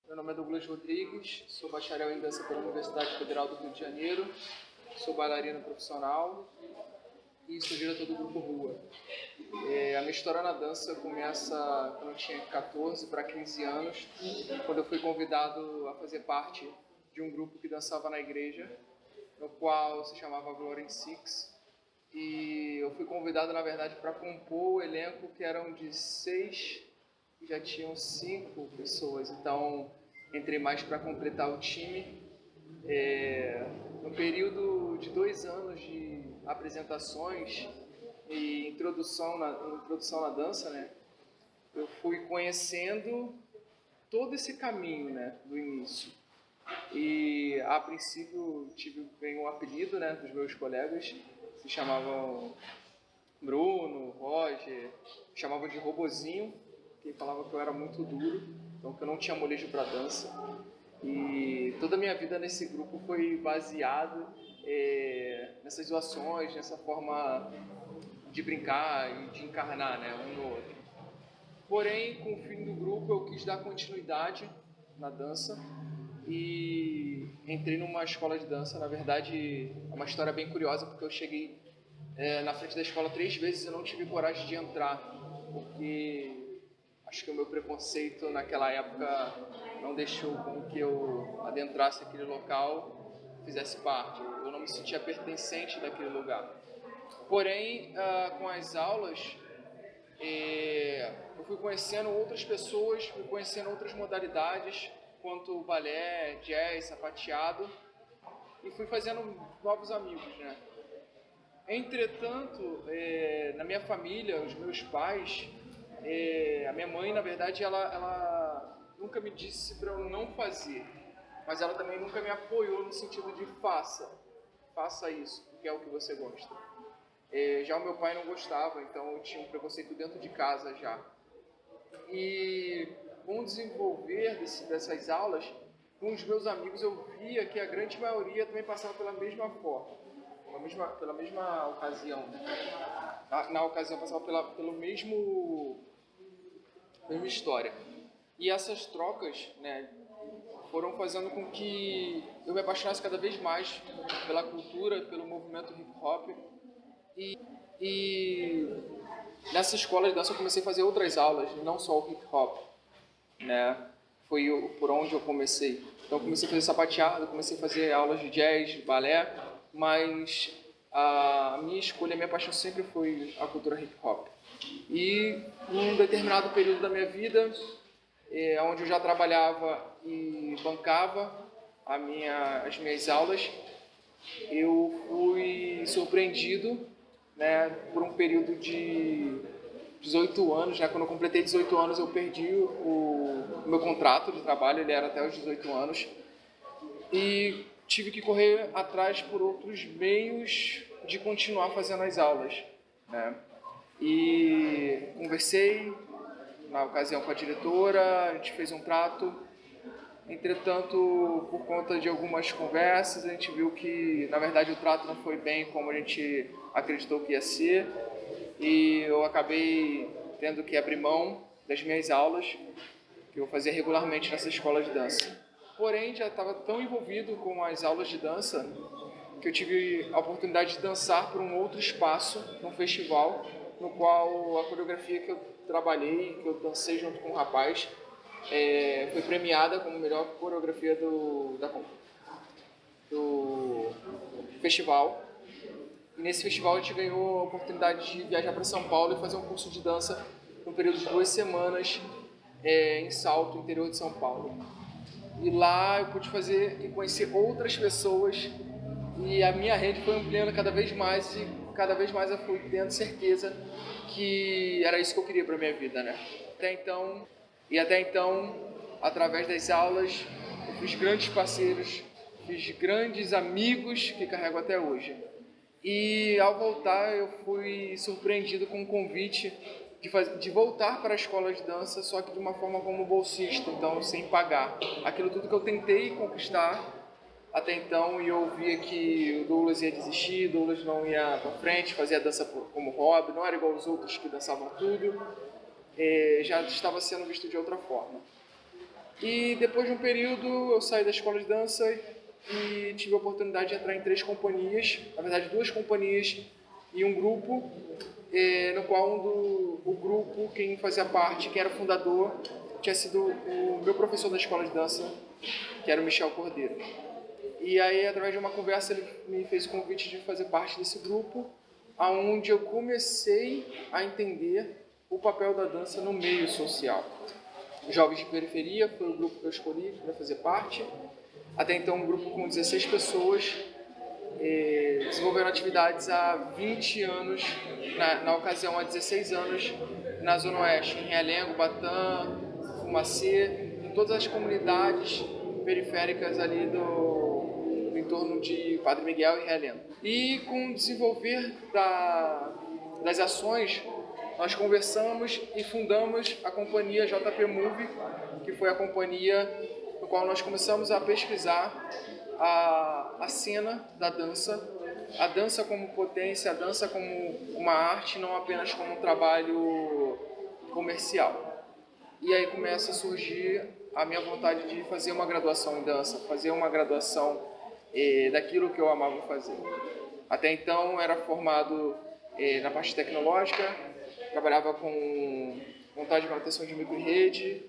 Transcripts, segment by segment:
Meu nome é Douglas Rodrigues, sou bacharel em dança pela Universidade Federal do Rio de Janeiro, sou bailarino profissional e sou diretor do grupo Rua. A minha história na dança começa quando eu tinha 14 para 15 anos, quando eu fui convidado a fazer parte de um grupo que dançava na igreja, no qual se chamava Glory in Six. E eu fui convidado, na verdade, para compor o elenco, que eram de 6 e já tinham 5 pessoas. Então, entrei mais para completar o time. No período de 2 anos de apresentações e introdução na dança, né, eu fui conhecendo todo esse caminho, né, do início. E a princípio tive bem um apelido, né, dos meus colegas, se chamavam Bruno, Roger, me chamavam de Robozinho, que falavam que eu era muito duro, então que eu não tinha molejo para dança. E toda a minha vida nesse grupo foi baseado nessas zoações, nessa forma de brincar e de encarnar, né, um no outro. Porém, com o fim do grupo, eu quis dar continuidade na dança e entrei numa escola de dança. Na verdade, é uma história bem curiosa, porque eu cheguei na frente da escola 3 vezes e eu não tive coragem de entrar, porque acho que o meu preconceito naquela época não deixou com que eu adentrasse aquele local, fizesse parte. Eu não me sentia pertencente daquele lugar. Porém, com as aulas, eu fui conhecendo outras pessoas, fui conhecendo outras modalidades, quanto balé, jazz, sapateado, e fui fazendo novos amigos, né? Entretanto, na minha família, os meus pais, a minha mãe, na verdade, ela nunca me disse para eu não fazer, mas ela também nunca me apoiou no sentido de faça isso, porque é o que você gosta. Já o meu pai não gostava, então eu tinha um preconceito dentro de casa já. E com o desenvolver dessas aulas, com os meus amigos, eu via que a grande maioria também passava pela mesma forma, pela mesma ocasião. Na ocasião passava pela mesma história. E essas trocas, né, foram fazendo com que eu me apaixonasse cada vez mais pela cultura, pelo movimento hip hop. E nessa escola de dança eu comecei a fazer outras aulas, não só o hip hop, né? Foi por onde eu comecei. Então eu comecei a fazer sapateado, comecei a fazer aulas de jazz, balé, mas a minha escolha, a minha paixão sempre foi a cultura hip hop. E num determinado período da minha vida, onde eu já trabalhava e bancava as minhas aulas, eu fui surpreendido, né, por um período de 18 anos, né? Quando eu completei 18 anos, eu perdi o meu contrato de trabalho, ele era até os 18 anos, e tive que correr atrás por outros meios de continuar fazendo as aulas, né? E conversei, na ocasião, com a diretora, a gente fez um trato. Entretanto, por conta de algumas conversas, a gente viu que, na verdade, o trato não foi bem como a gente acreditou que ia ser, e eu acabei tendo que abrir mão das minhas aulas, que eu fazia regularmente nessa escola de dança. Porém, já estava tão envolvido com as aulas de dança que eu tive a oportunidade de dançar por um outro espaço, num festival, no qual a coreografia que eu trabalhei, que eu dancei junto com um rapaz, foi premiada como melhor coreografia do festival. E nesse festival a gente ganhou a oportunidade de viajar para São Paulo e fazer um curso de dança no período de 2 semanas em Salto, interior de São Paulo. E lá eu pude fazer e conhecer outras pessoas E a minha rede foi ampliando cada vez mais e cada vez mais eu fui tendo certeza que era isso que eu queria para minha vida, né? Até então, através das aulas, eu fiz grandes parceiros, fiz grandes amigos que carrego até hoje. E ao voltar, eu fui surpreendido com um convite de voltar para a escola de dança, só que de uma forma como bolsista, então sem pagar. Aquilo tudo que eu tentei conquistar até então, e eu via que o Douglas ia desistir, o Douglas não ia para frente, fazia dança como hobby, não era igual os outros que dançavam tudo, já estava sendo visto de outra forma. E depois de um período, eu saí da escola de dança e tive a oportunidade de entrar em 3 companhias, na verdade 2 companhias e um grupo, no qual o grupo, quem fazia parte, quem era fundador, tinha sido o meu professor da escola de dança, que era o Michel Cordeiro. E aí, através de uma conversa, ele me fez o convite de fazer parte desse grupo, onde eu comecei a entender o papel da dança no meio social. Jovens de Periferia foi o grupo que eu escolhi para fazer parte. Até então, um grupo com 16 pessoas, desenvolvendo atividades há 20 anos, na ocasião há 16 anos, na Zona Oeste, em Realengo, Batã, Fumacê, em todas as comunidades periféricas ali do entorno de Padre Miguel e Realengo. E com o desenvolver das ações, nós conversamos e fundamos a companhia JP Move, que foi a companhia no qual nós começamos a pesquisar a cena da dança, a dança como potência, a dança como uma arte, não apenas como um trabalho comercial. E aí começa a surgir a minha vontade de fazer uma graduação em dança, fazer uma graduação daquilo que eu amava fazer. Até então era formado na parte tecnológica, trabalhava com montagem e manutenção de micro-rede,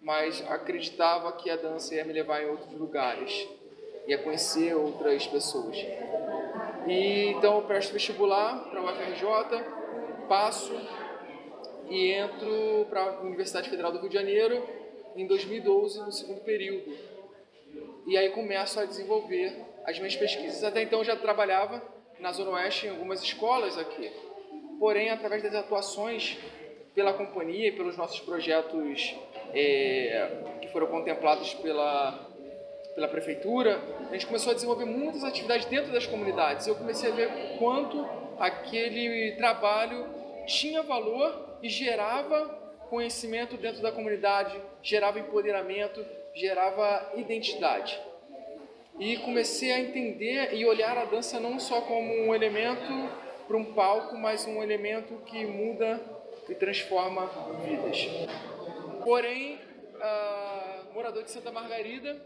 mas acreditava que a dança ia me levar em outros lugares, ia conhecer outras pessoas. E então eu presto vestibular para a UFRJ, passo e entro para a Universidade Federal do Rio de Janeiro em 2012, no segundo período. E aí começo a desenvolver as minhas pesquisas. Até então eu já trabalhava na Zona Oeste em algumas escolas aqui. Porém, através das atuações pela companhia e pelos nossos projetos que foram contemplados pela prefeitura, a gente começou a desenvolver muitas atividades dentro das comunidades. Eu comecei a ver quanto aquele trabalho tinha valor e gerava conhecimento dentro da comunidade, gerava empoderamento, gerava identidade. E comecei a entender e olhar a dança não só como um elemento para um palco, mas um elemento que muda e transforma vidas. Porém, morador de Santa Margarida,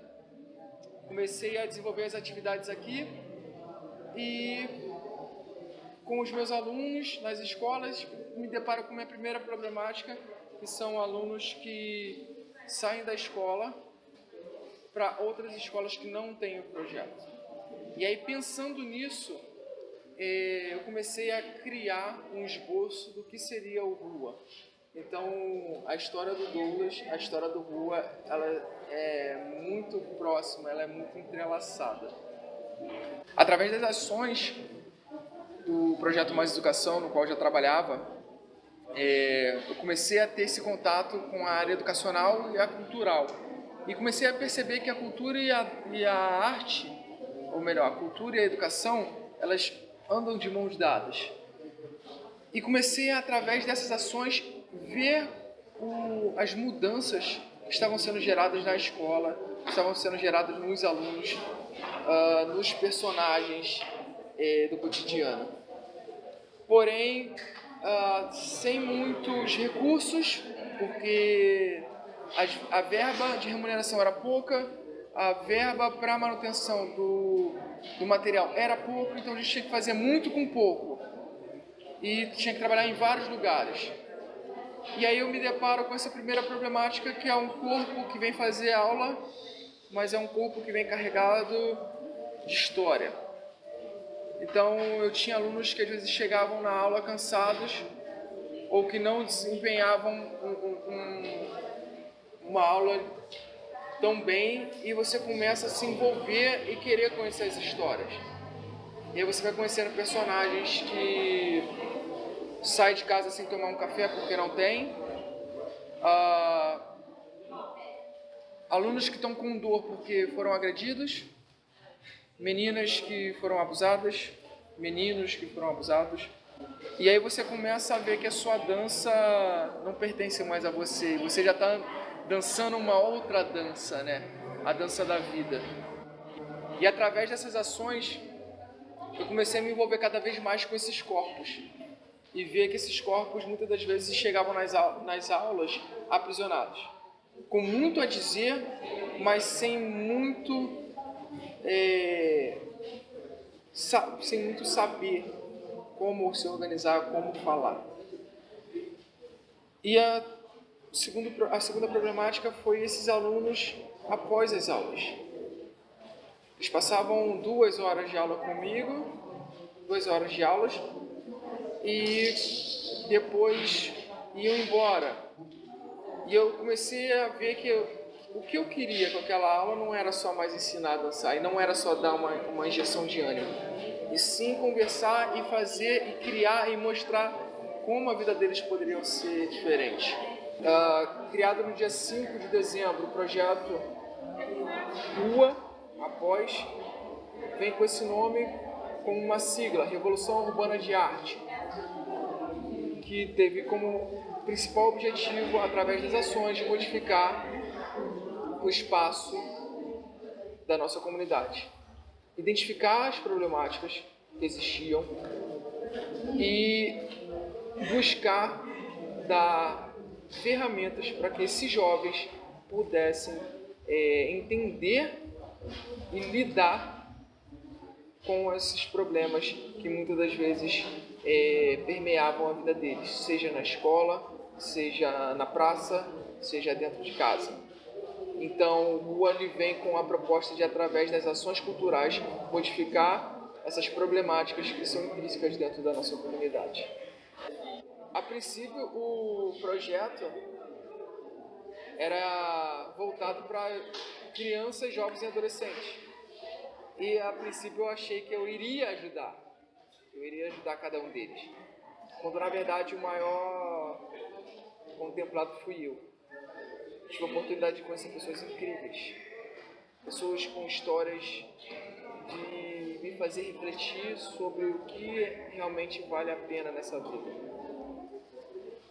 comecei a desenvolver as atividades aqui e com os meus alunos nas escolas me deparo com a minha primeira problemática, que são alunos que saem da escola para outras escolas que não têm o projeto. E aí, pensando nisso, eu comecei a criar um esboço do que seria o Rua. Então, a história do Douglas, a história do Rua, ela é muito próxima, ela é muito entrelaçada. Através das ações do Projeto Mais Educação, no qual eu já trabalhava, eu comecei a ter esse contato com a área educacional e a cultural. E comecei a perceber que a cultura e a arte, ou melhor, a cultura e a educação, elas andam de mãos dadas. E comecei, através dessas ações, ver as mudanças que estavam sendo geradas na escola, que estavam sendo geradas nos alunos, nos personagens do cotidiano. Porém, sem muitos recursos, porque a verba de remuneração era pouca, a verba para a manutenção do material era pouco, então a gente tinha que fazer muito com pouco e tinha que trabalhar em vários lugares. E aí eu me deparo com essa primeira problemática, que é um corpo que vem fazer aula, mas é um corpo que vem carregado de história. Então eu tinha alunos que às vezes chegavam na aula cansados ou que não desempenhavam uma aula tão bem, e você começa a se envolver e querer conhecer as histórias. E aí você vai conhecendo personagens que saem de casa sem tomar um café porque não tem. Alunos que estão com dor porque foram agredidos. Meninas que foram abusadas. Meninos que foram abusados. E aí você começa a ver que a sua dança não pertence mais a você. Você já está dançando uma outra dança, né? A dança da vida. E através dessas ações, eu comecei a me envolver cada vez mais com esses corpos. E ver que esses corpos muitas das vezes chegavam nas aulas aprisionados. Com muito a dizer, mas sem muito saber como se organizar, como falar. E a segunda problemática foi esses alunos após as aulas. Eles passavam 2 horas de aula comigo, 2 horas de aulas, e depois iam embora. E eu comecei a ver que o que eu queria com aquela aula não era só mais ensinar a dançar, e não era só dar uma injeção de ânimo, e sim conversar e fazer, e criar e mostrar como a vida deles poderia ser diferente. Criado no dia 5 de dezembro, o projeto Rua, após, vem com esse nome com uma sigla, Revolução Urbana de Arte, que teve como principal objetivo, através das ações, de modificar o espaço da nossa comunidade. Identificar as problemáticas que existiam e buscar dar ferramentas para que esses jovens pudessem entender e lidar com esses problemas que muitas das vezes permeavam a vida deles, seja na escola, seja na praça, seja dentro de casa. Então, o Rua vem com a proposta de, através das ações culturais, modificar essas problemáticas que são intrínsecas dentro da nossa comunidade. A princípio, o projeto era voltado para crianças, jovens e adolescentes. E, a princípio, eu achei que eu iria ajudar cada um deles. Quando, na verdade, o maior contemplado fui eu. Tive a oportunidade de conhecer pessoas incríveis, pessoas com histórias de me fazer refletir sobre o que realmente vale a pena nessa vida.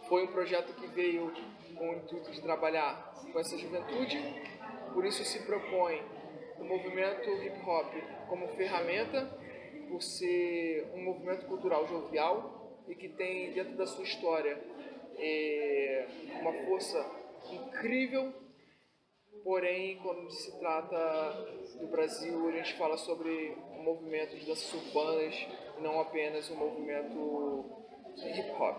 Foi um projeto que veio com o intuito de trabalhar com essa juventude, por isso se propõe o movimento hip hop como ferramenta, por ser um movimento cultural jovial e que tem dentro da sua história uma força incrível, porém, quando se trata do Brasil, a gente fala sobre um movimento de danças urbanas e não apenas um movimento hip hop.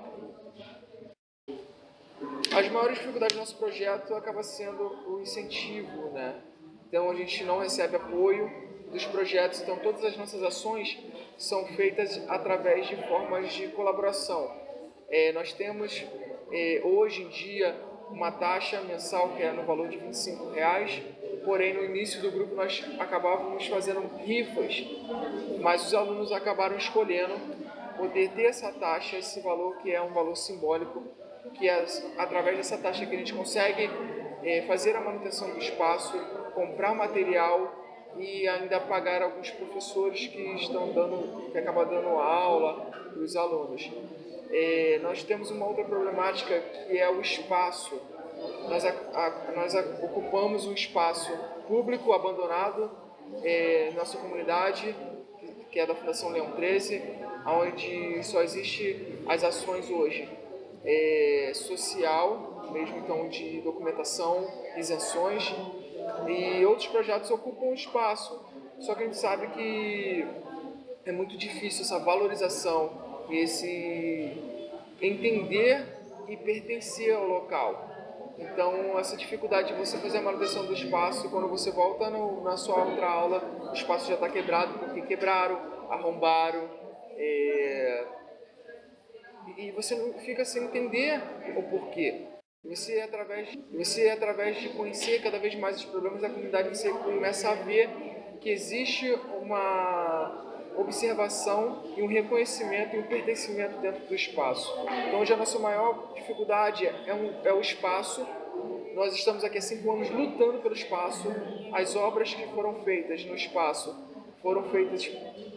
As maiores dificuldades do nosso projeto acaba sendo o incentivo, né? Então a gente não recebe apoio dos projetos, então todas as nossas ações são feitas através de formas de colaboração. Nós temos hoje em dia uma taxa mensal que é no valor de R$25, porém no início do grupo nós acabávamos fazendo rifas, mas os alunos acabaram escolhendo poder ter essa taxa, esse valor que é um valor simbólico, que é através dessa taxa que a gente consegue fazer a manutenção do espaço, comprar material e ainda pagar alguns professores que acabam dando aula para os alunos. Nós temos uma outra problemática que é o espaço. Nós ocupamos um espaço público abandonado nossa comunidade, que é da Fundação Leão 13, onde só existe as ações hoje social, mesmo então de documentação, isenções, e outros projetos ocupam o espaço. Só que a gente sabe que é muito difícil essa valorização, esse entender e pertencer ao local. Então, essa dificuldade de você fazer a manutenção do espaço, quando você volta na sua outra aula, o espaço já está quebrado porque quebraram, arrombaram, e você não fica sem entender o porquê. Você, através de conhecer cada vez mais os problemas da comunidade, você começa a ver que existe observação e um reconhecimento e um pertencimento dentro do espaço. Então, hoje a nossa maior dificuldade é o espaço. Nós estamos aqui há 5 anos lutando pelo espaço. As obras que foram feitas no espaço foram feitas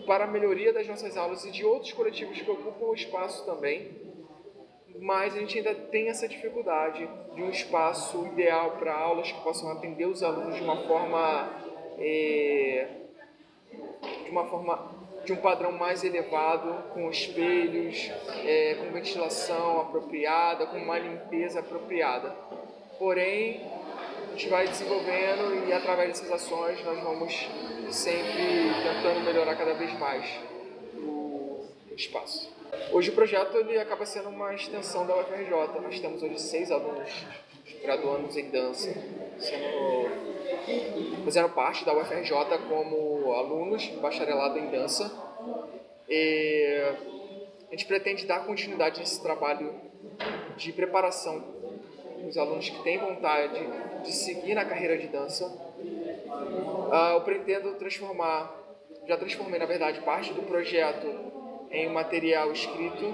para a melhoria das nossas aulas e de outros coletivos que ocupam o espaço também. Mas a gente ainda tem essa dificuldade de um espaço ideal para aulas que possam atender os alunos de um padrão mais elevado, com espelhos, com ventilação apropriada, com uma limpeza apropriada. Porém, a gente vai desenvolvendo e através dessas ações nós vamos sempre tentando melhorar cada vez mais o espaço. Hoje o projeto ele acaba sendo uma extensão da UFRJ. Nós temos hoje 6 alunos graduandos em dança, fazendo parte da UFRJ como alunos de bacharelado em dança. E a gente pretende dar continuidade nesse trabalho de preparação dos alunos que têm vontade de seguir na carreira de dança. Eu pretendo já transformei na verdade parte do projeto em um material escrito,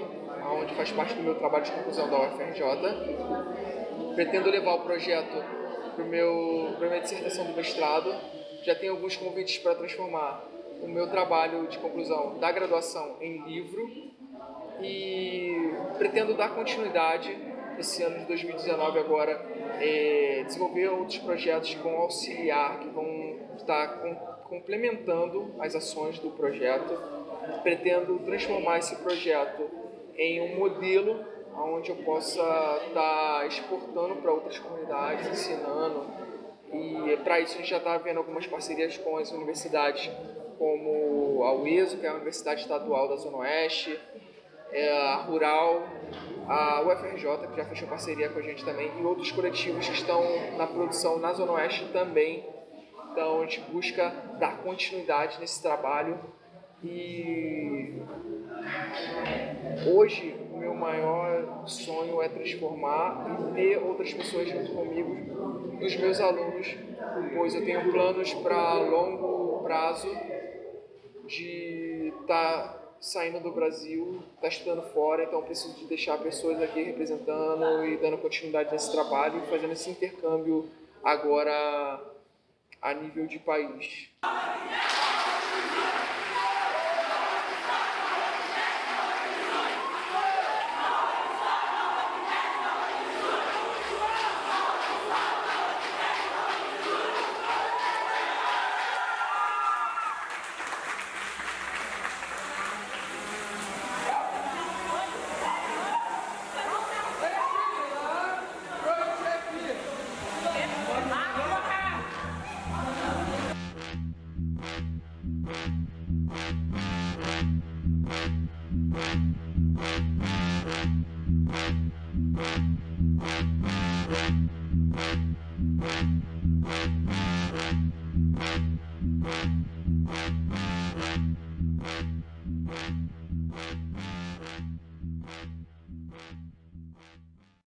onde faz parte do meu trabalho de conclusão da UFRJ. Pretendo levar o projeto para minha dissertação do mestrado. Já tenho alguns convites para transformar o meu trabalho de conclusão da graduação em livro e pretendo dar continuidade esse ano de 2019 agora, desenvolver outros projetos com auxiliar que vão estar complementando as ações do projeto. Pretendo transformar esse projeto em um modelo onde eu possa estar exportando para outras comunidades, ensinando. E para isso a gente já está vendo algumas parcerias com as universidades, como a UESO, que é a Universidade Estadual da Zona Oeste, a Rural, a UFRJ, que já fechou parceria com a gente também, e outros coletivos que estão na produção na Zona Oeste também. Então a gente busca dar continuidade nesse trabalho e hoje o meu maior sonho é transformar e ter outras pessoas junto comigo, dos meus alunos, pois eu tenho planos para longo prazo de estar saindo do Brasil, estar estudando fora, então eu preciso de deixar pessoas aqui representando e dando continuidade nesse trabalho e fazendo esse intercâmbio agora a nível de país.